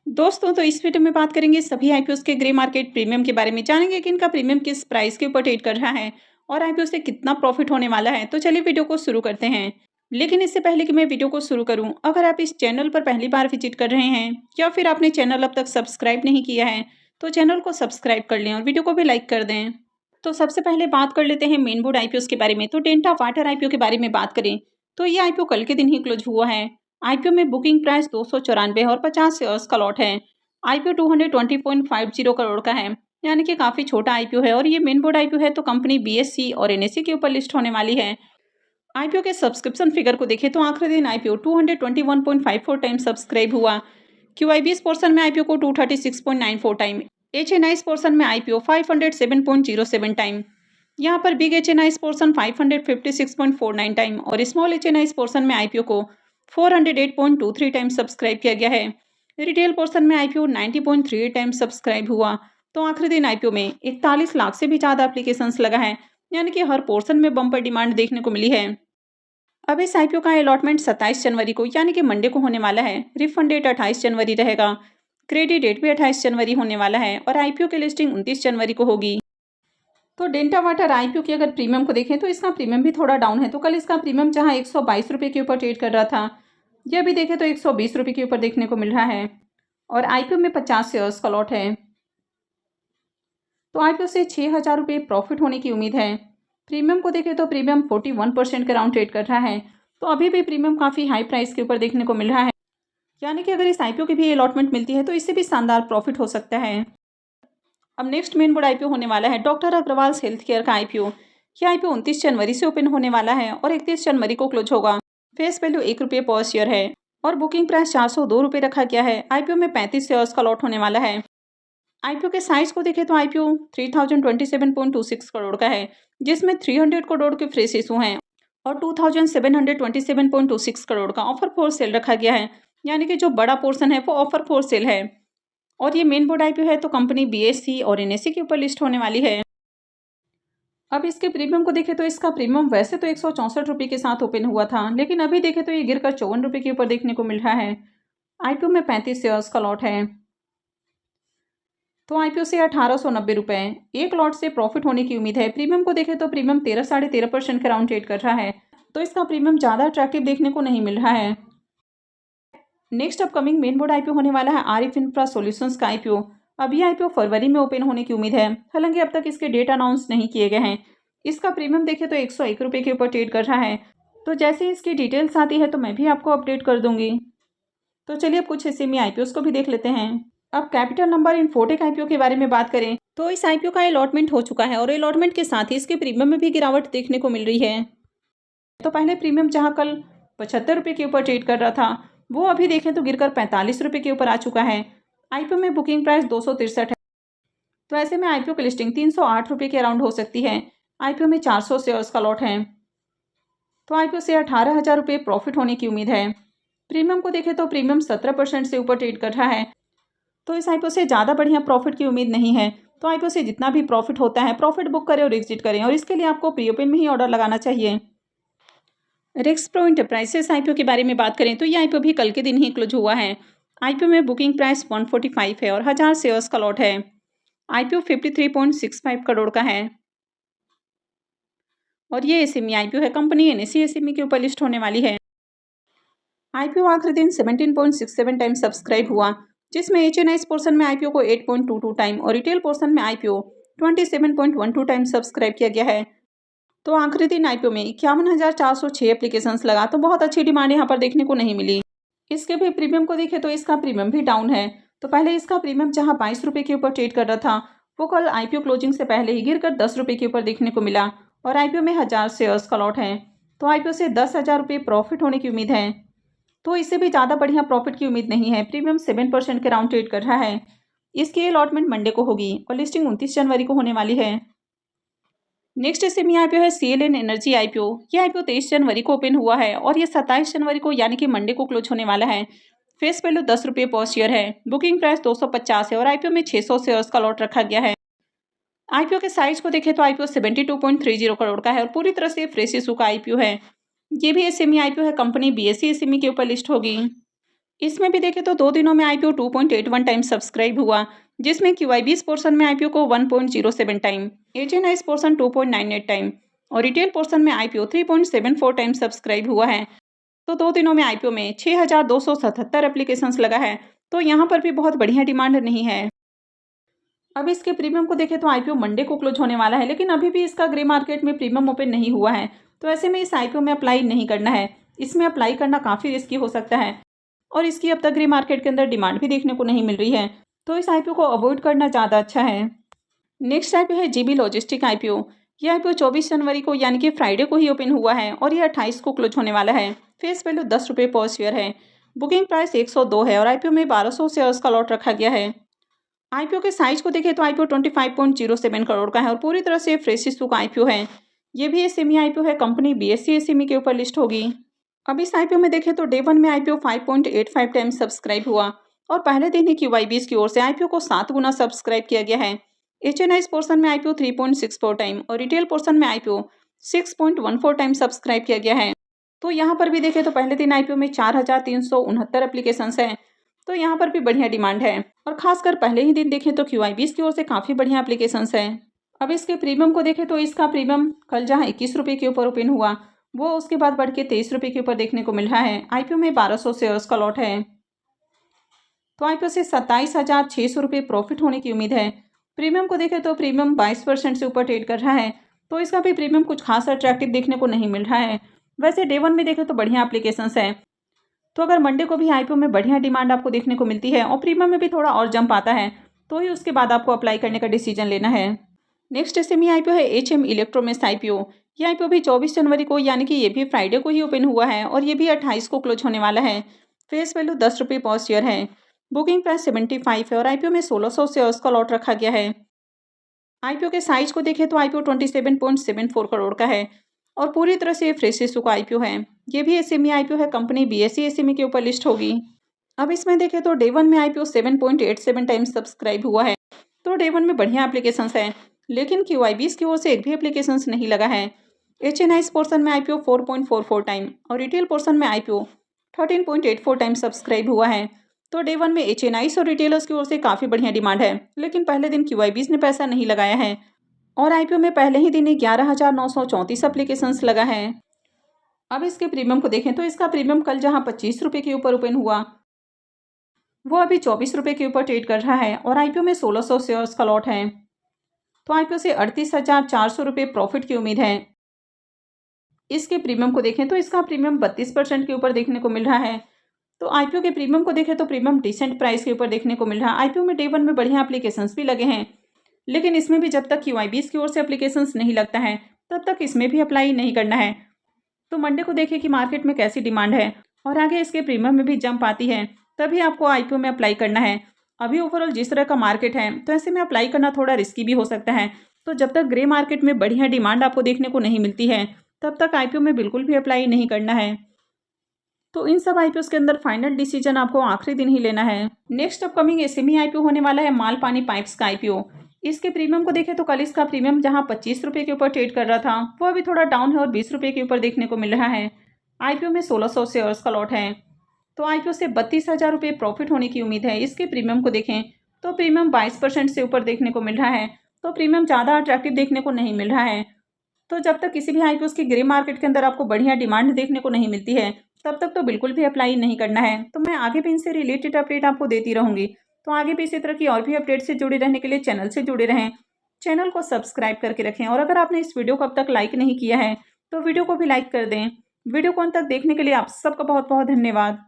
दोस्तों तो इस वीडियो में बात करेंगे सभी आईपीओस के ग्रे मार्केट प्रीमियम के बारे में। जानेंगे कि इनका प्रीमियम किस प्राइस के ऊपर ट्रेड कर रहा है और आईपीओ से कितना प्रॉफिट होने वाला है। तो चलिए वीडियो को शुरू करते हैं। लेकिन इससे पहले कि मैं वीडियो को शुरू करूं, अगर आप इस चैनल पर पहली बार विजिट कर रहे हैं या फिर आपने चैनल अब तक सब्सक्राइब नहीं किया है तो चैनल को सब्सक्राइब कर लें और वीडियो को भी लाइक कर दें। तो सबसे पहले बात कर लेते हैं मेन बोर्ड आईपीओ के बारे में। तो डेल्टा वाटर आईपीओ के बारे में बात करें तो ये आईपीओ कल के दिन ही क्लोज हुआ है। आईपीओ में बुकिंग प्राइस 294 और 50 शेयर्स का लॉट है। आईपीओ 220.50 करोड़ का है, यानी कि काफ़ी छोटा आईपीओ है और ये मेन बोर्ड आईपीओ है तो कंपनी बीएसई और एनएसई के ऊपर लिस्ट होने वाली है। आईपीओ के सब्सक्रिप्शन फिगर को देखें तो आखिरी दिन आईपीओ 221.54 टाइम सब्सक्राइब हुआ। क्यूआईबीएस पोर्शन में आईपीओ को 236.94 टाइम, एचएनआईएस पोर्शन में आईपीओ 507.07 टाइम, यहाँ पर बिग एचएनआईएस पोर्शन 556.49 टाइम और स्मॉल एचएनआईएस पोर्शन में आईपीओ को 408.23 टाइम सब्सक्राइब किया गया है। रिटेल पोर्शन में आईपीओ 90.38 टाइम सब्सक्राइब हुआ। तो आखिरी दिन आईपीओ में 41 लाख से भी ज़्यादा एप्लीकेशंस लगा है, यानी कि हर पोर्शन में बम्पर डिमांड देखने को मिली है। अब इस आईपीओ का अलॉटमेंट 27 जनवरी को यानी कि मंडे को होने वाला है। रिफंड डेट 28 जनवरी रहेगा। क्रेडिट डेट भी 28 जनवरी होने वाला है और आईपीओ की लिस्टिंग 29 जनवरी को होगी। तो डेल्टा वाटर आईपीओ की अगर प्रीमियम को देखें तो इसका प्रीमियम भी थोड़ा डाउन है। तो कल इसका प्रीमियम जहां 122 रुपये के ऊपर ट्रेड कर रहा था, यह भी देखें तो 120 रुपये के ऊपर देखने को मिल रहा है और आईपीओ में 50 शेयर्स का लॉट है। तो आईपीओ से 6,000 रुपये प्रॉफिट होने की उम्मीद है। प्रीमियम को देखें तो प्रीमियम 41% के राउंड ट्रेड कर रहा है। तो अभी भी प्रीमियम काफ़ी हाई प्राइस के ऊपर देखने को मिल रहा है, यानी कि अगर इस आईपीओ की भी अलॉटमेंट मिलती है तो इससे भी शानदार प्रॉफिट हो सकता है। अब नेक्स्ट मेन बोर्ड आईपीओ होने वाला है डॉक्टर अग्रवाल हेल्थ केयर का आईपीओ। यह आईपीओ 29 जनवरी से ओपन होने वाला है और 31 जनवरी को क्लोज होगा। फेस वैल्यू 1 रुपये पर शेयर है और बुकिंग प्राइस 402 रुपये रखा गया है। आईपीओ में 35 शेयर्स का लॉट होने वाला है। आईपीओ के साइज को देखें तो आईपीओ 3027.26 करोड़ का है, जिसमें 300 करोड़ के फ्रेश इशू हैं और 2727.26 करोड़ का ऑफर फॉर सेल रखा गया है, यानी कि जो बड़ा पोर्शन है वो ऑफर फॉर सेल है। और ये मेन बोर्ड आईपीओ है तो कंपनी बीएसई और एनएसई के ऊपर लिस्ट होने वाली है। अब इसके प्रीमियम को देखें तो इसका प्रीमियम वैसे तो 164 रुपये के साथ ओपन हुआ था, लेकिन अभी देखें तो ये गिरकर 54 रुपये के ऊपर देखने को मिल रहा है। आईपीओ में 35 शेयर्स का लॉट है। तो आईपीओ से 1890 रुपये एक लॉट से प्रॉफिट होने की उम्मीद है। प्रीमियम को देखें तो प्रीमियम 13-13.5% के राउंड ट्रेड कर रहा है, तो इसका प्रीमियम ज़्यादा अट्रैक्टिव देखने को नहीं मिल रहा है। Next upcoming main board IPO होने वाला है आरिफ इंफ्रा सॉल्यूशंस का आईपीओ। अभी आईपीओ फरवरी में ओपन होने की उम्मीद है, हालांकि अब तक इसके डेट अनाउंस नहीं किए गए हैं। इसका प्रीमियम देखें तो 101 रुपये के ऊपर ट्रेड कर रहा है। तो जैसे ही इसकी डिटेल्स आती है तो मैं भी आपको अपडेट कर दूंगी। तो चलिए अब कुछ एसएमई आईपीओस को भी देख लेते हैं। अब कैपिटल नंबर इन्फोटेक आईपीओ के बारे में बात करें तो इस आईपीओ का अलॉटमेंट हो चुका है और अलॉटमेंट के साथ ही इसके प्रीमियम में भी गिरावट देखने को मिल रही है। तो पहले प्रीमियम जहां कल 75 रुपये के ऊपर ट्रेड कर रहा था, वो अभी देखें तो गिरकर 45 रुपये के ऊपर आ चुका है। आईपीओ में बुकिंग प्राइस 263 है, तो ऐसे में आईपीओ की लिस्टिंग 308 रुपये के अराउंड हो सकती है। आईपीओ में 400 शेयर्स का लॉट है। तो आईपीओ से 18,000 रुपये प्रॉफिट होने की उम्मीद है। प्रीमियम को देखें तो प्रीमियम 17% से ऊपर ट्रेड कर रहा है, तो इस आईपीओ से ज़्यादा बढ़िया प्रॉफिट की उम्मीद नहीं है। तो आईपीओ से जितना भी प्रॉफिट होता है प्रॉफिट बुक करें और एग्जिट करें, और इसके लिए आपको प्री ओपन में ही ऑर्डर लगाना चाहिए। रिक्स प्रो इंटरप्राइजेस आईपीओ के बारे में बात करें तो ये आईपीओ भी कल के दिन ही क्लोज हुआ है। आईपीओ में बुकिंग प्राइस 145 है और 1000 शेयर्स का लॉट है। आईपीओ 53.65 करोड़ का है और ये एसएमई आईपीओ है। कंपनी एनएसई एसएमई के ऊपर लिस्ट होने वाली है। आईपीओ आखिरी दिन 17.67 टाइम सब्सक्राइब हुआ, जिसमें एचएनआईएस पोर्शन में आईपीओ को 8.22 टाइम और रिटेल पोर्शन में आईपीओ 27.12 टाइम सब्सक्राइब किया गया है। तो आखिरी दिन आईपीओ में 51,406 एप्लीकेशंस लगा, तो बहुत अच्छी डिमांड यहाँ पर देखने को नहीं मिली। इसके भी प्रीमियम को देखें तो इसका प्रीमियम भी डाउन है। तो पहले इसका प्रीमियम जहाँ 22 रुपये के ऊपर ट्रेड कर रहा था, वो कल आईपीओ क्लोजिंग से पहले ही गिरकर 10 रुपये के ऊपर देखने को मिला और आईपीओ में 1000 शेयर्स का लॉट है। तो आईपीओ से 10,000 रुपये प्रॉफिट होने की उम्मीद है, तो इससे भी ज़्यादा बढ़िया प्रॉफिट की उम्मीद नहीं है। प्रीमियम 7% के राउंड ट्रेड कर रहा है। इसकी अलॉटमेंट मंडे को होगी और लिस्टिंग 29 जनवरी को होने वाली है। नेक्स्ट एसएमई आईपीओ है सीएलएन एनर्जी आईपीओ। ये आईपीओ 23 जनवरी को ओपन हुआ है और ये 27 जनवरी को यानी कि मंडे को क्लोज होने वाला है। फेस वैल्यू 10 रुपये पर शेयर है। बुकिंग प्राइस 250 है और आईपीओ में 600 शेयर्स का लॉट रखा गया है। आईपीओ के साइज को देखें तो आईपीओ 72.30 करोड़ का है और पूरी तरह से फ्रेश इशू का आईपीओ है। ये भी एसएमई आईपीओ है। कंपनी बीएसई एसएमई के ऊपर लिस्ट होगी। इसमें भी देखें तो 2 दिनों में आईपीओ 2.81 टाइम सब्सक्राइब हुआ, जिसमें क्यूआईबीएस पोर्शन में आईपीओ को 1.07 टाइम, एचएनआईएस पोर्शन 2.98 टाइम और रिटेल पोर्शन में आईपीओ 3.74 टाइम सब्सक्राइब हुआ है। तो 2 दिनों में आईपीओ में 6,277 एप्लीकेशंस लगा है, तो यहाँ पर भी बहुत बढ़िया डिमांड नहीं है। अब इसके प्रीमियम को देखें तो आईपीओ मंडे को क्लोज होने वाला है, लेकिन अभी भी इसका ग्रे मार्केट में प्रीमियम ओपन नहीं हुआ है, तो ऐसे में इस आईपीओ में अप्लाई नहीं करना है। इसमें अप्लाई करना काफ़ी रिस्की हो सकता है और इसकी अब तक ग्रे मार्केट के अंदर डिमांड भी देखने को नहीं मिल रही है, तो इस आईपीओ को अवॉइड करना ज़्यादा अच्छा है। नेक्स्ट आईपीओ है जीबी लॉजिस्टिक आईपीओ। यह आईपीओ 24 जनवरी को यानी कि फ्राइडे को ही ओपन हुआ है और यह 28 को क्लोज होने वाला है। फेस वैल्यू 10 रुपये पर शेयर है। बुकिंग प्राइस 102 है और आईपीओ में 1200 शेयर्स का लॉट रखा गया है। आईपीओ के साइज को देखें तो आईपीओ 25.07 करोड़ का है और पूरी तरह से फ्रेश इशू का आईपीओ है। ये भी एसएमई आईपीओ है, कंपनी बीएसई एसएमई के ऊपर लिस्ट होगी। अब इस आईपीओ में देखें तो डे 1 में आईपीओ 5.85 टाइम सब्सक्राइब हुआ और पहले दिन ही क्यूआईबीएस की ओर से आईपीओ को 7 गुना सब्सक्राइब किया गया है। एचएनआईएस पोर्शन में आईपीओ 3.64 टाइम और रिटेल पोर्शन में आईपीओ 6.14 टाइम सब्सक्राइब किया गया है। तो यहाँ पर भी देखें तो पहले दिन आईपीओ में 4,369 एप्लीकेशंस हैं, तो यहाँ पर भी बढ़िया डिमांड है और खासकर पहले ही दिन देखें तो क्यूआईबीएस की ओर से काफ़ी बढ़िया एप्लीकेशंस हैं। अब इसके प्रीमियम को देखें तो इसका प्रीमियम कल जहाँ 21 रुपये के ऊपर ओपन हुआ, वो उसके बाद बढ़ के 23 रुपये के ऊपर देखने को मिल रहा है। आईपीओ में 1200 शेयर्स का लॉट है, तो आईपीओ से 27,600 रुपये प्रॉफिट होने की उम्मीद है। प्रीमियम को देखें तो प्रीमियम 22% से ऊपर ट्रेड कर रहा है, तो इसका भी प्रीमियम कुछ खास अट्रैक्टिव देखने को नहीं मिल रहा है। वैसे डे 1 में देखें तो बढ़िया एप्लीकेशंस हैं, तो अगर मंडे को भी आईपीओ में बढ़िया डिमांड आपको देखने को मिलती है और प्रीमियम में भी थोड़ा और जंप आता है, तो ही उसके बाद आपको अप्लाई करने का डिसीजन लेना है। नेक्स्ट एसएमई आईपीओ है एचएम इलेक्ट्रोमेस्ट आईपीओ। ये आईपीओ भी 24 जनवरी को यानी कि ये भी फ्राइडे को ही ओपन हुआ है और ये भी 28 को क्लोज होने वाला है। फेस वैल्यू 10 रुपये पर शेयर है। बुकिंग प्राइस 75 है और आईपीओ में 1600 शेयर्स का लॉट रखा गया है। आईपीओ के साइज को देखें तो आईपीओ 27.74 करोड़ का है और पूरी तरह से फ्रेश इशू का आईपीओ है। ये भी एसएमई आईपीओ है, कंपनी बीएसई एसएमई के ऊपर लिस्ट होगी। अब इसमें देखें तो डे 1 में आईपीओ 7.87 टाइम्स सब्सक्राइब हुआ है, तो डे 1 में बढ़िया एप्लीकेशंस हैं, लेकिन क्यूआईबीएस की ओर से एक भी एप्लीकेशंस नहीं लगा है। एचएनआईएस पोर्शन में आईपीओ 4.44 टाइम और रिटेल पोर्शन में आईपीओ 13.84 टाइम सब्सक्राइब हुआ है। तो डे 1 में एचएनआईएस और रिटेलर्स की ओर से काफ़ी बढ़िया डिमांड है, लेकिन पहले दिन क्यूआईबीएस ने पैसा नहीं लगाया है और आईपीओ में पहले ही दिन ही 11,934 एप्लीकेशंस लगा है। अब इसके प्रीमियम को देखें तो इसका प्रीमियम कल जहां 25 रुपये के ऊपर ओपन हुआ, वो अभी 24 रुपये के ऊपर ट्रेड कर रहा है और आईपीओ में 1600 शेयर्स का लॉट है, तो आईपीओ से 38,400 रुपये प्रॉफिट की उम्मीद है। इसके प्रीमियम को देखें तो इसका प्रीमियम 32% के ऊपर देखने को मिल रहा है, तो आईपीओ के प्रीमियम को देखें तो प्रीमियम डिसेंट प्राइस के ऊपर देखने को मिल रहा है। आईपीओ में डे 1 में बढ़िया एप्लीकेशंस भी लगे हैं, लेकिन इसमें भी जब तक क्यूआईबीएस की ओर से एप्लीकेशंस नहीं लगता है तब तक इसमें भी अप्लाई नहीं करना है। तो मंडे को देखें कि मार्केट में कैसी डिमांड है और आगे इसके प्रीमियम में भी जंप आती है, तभी आपको आईपीओ में अप्लाई करना है। अभी ओवरऑल जिस तरह का मार्केट है, तो ऐसे में अप्लाई करना थोड़ा रिस्की भी हो सकता है, तो जब तक ग्रे मार्केट में बढ़िया डिमांड आपको देखने को नहीं मिलती है तब तक आईपीओ में बिल्कुल भी अप्लाई नहीं करना है। तो इन सब आईपीओ के अंदर फाइनल डिसीजन आपको आखिरी दिन ही लेना है। नेक्स्ट अपकमिंग एसएमई आईपीओ होने वाला है माल पानी पाइप्स का आईपीओ। इसके प्रीमियम को देखें तो कल इसका प्रीमियम जहां 25 रुपये के ऊपर ट्रेड कर रहा था, वो अभी थोड़ा डाउन है और 20 रुपये के ऊपर देखने को मिल रहा है। आईपीओ में 1600 शेयर्स का लॉट है, तो आईपीओ से 32,000 रुपये प्रॉफिट होने की उम्मीद है। इसके प्रीमियम को देखें तो प्रीमियम 22% से ऊपर देखने को मिल रहा है, तो प्रीमियम ज़्यादा अट्रैक्टिव देखने को नहीं मिल रहा है। तो जब तक किसी भी आईपीओ की ग्रे मार्केट के अंदर आपको बढ़िया डिमांड देखने को नहीं मिलती है, तब तक तो बिल्कुल भी अप्लाई नहीं करना है। तो मैं आगे भी इनसे रिलेटेड अपडेट आपको देती रहूँगी, तो आगे भी इसी तरह की और भी अपडेट से जुड़े रहने के लिए चैनल से जुड़े रहें, चैनल को सब्सक्राइब करके रखें और अगर आपने इस वीडियो को अब तक लाइक नहीं किया है तो वीडियो को भी लाइक कर दें। वीडियो को अंत तक देखने के लिए आप सबका बहुत बहुत धन्यवाद।